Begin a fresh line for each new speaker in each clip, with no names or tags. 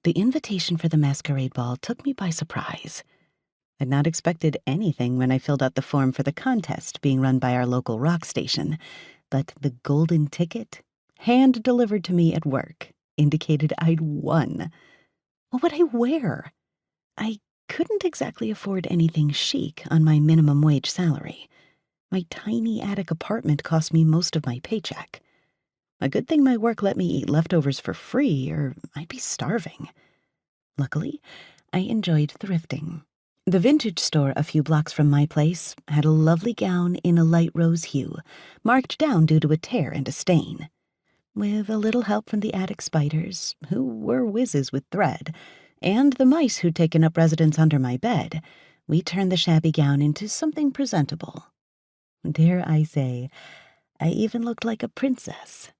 The invitation for the masquerade ball took me by surprise. I'd not expected anything when I filled out the form for the contest being run by our local rock station, but the golden ticket, hand-delivered to me at work, indicated I'd won. What would I wear? I couldn't exactly afford anything chic on my minimum wage salary. My tiny attic apartment cost me most of my paycheck. A good thing my work let me eat leftovers for free, or I'd be starving. Luckily, I enjoyed thrifting. The vintage store a few blocks from my place had a lovely gown in a light rose hue, marked down due to a tear and a stain. With a little help from the attic spiders, who were whizzes with thread, and the mice who'd taken up residence under my bed, we turned the shabby gown into something presentable. Dare I say, I even looked like a princess.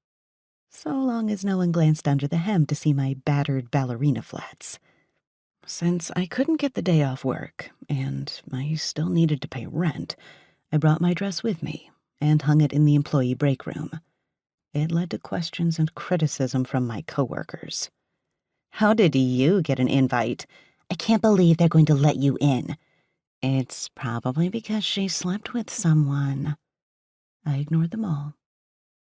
So long as no one glanced under the hem to see my battered ballerina flats. Since I couldn't get the day off work, and I still needed to pay rent, I brought my dress with me and hung it in the employee break room. It led to questions and criticism from my coworkers. "How did you get an invite? I can't believe they're going to let you in." "It's probably because she slept with someone." I ignored them all.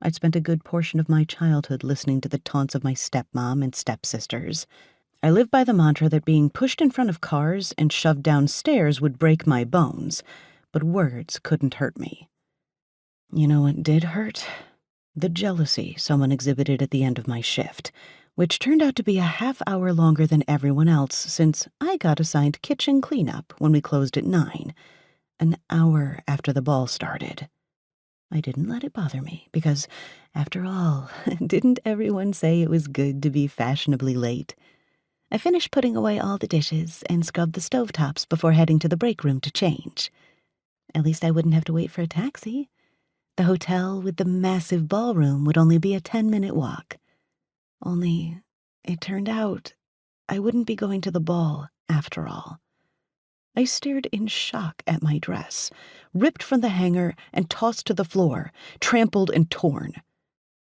I'd spent a good portion of my childhood listening to the taunts of my stepmom and stepsisters. I lived by the mantra that being pushed in front of cars and shoved downstairs would break my bones, but words couldn't hurt me. You know what did hurt? The jealousy someone exhibited at the end of my shift, which turned out to be a half-hour longer than everyone else since I got assigned kitchen cleanup when we closed at 9, an hour after the ball started. I didn't let it bother me because, after all, didn't everyone say it was good to be fashionably late? I finished putting away all the dishes and scrubbed the stovetops before heading to the break room to change. At least I wouldn't have to wait for a taxi. The hotel with the massive ballroom would only be a 10-minute walk. Only, it turned out I wouldn't be going to the ball after all. I stared in shock at my dress, ripped from the hanger and tossed to the floor, trampled and torn.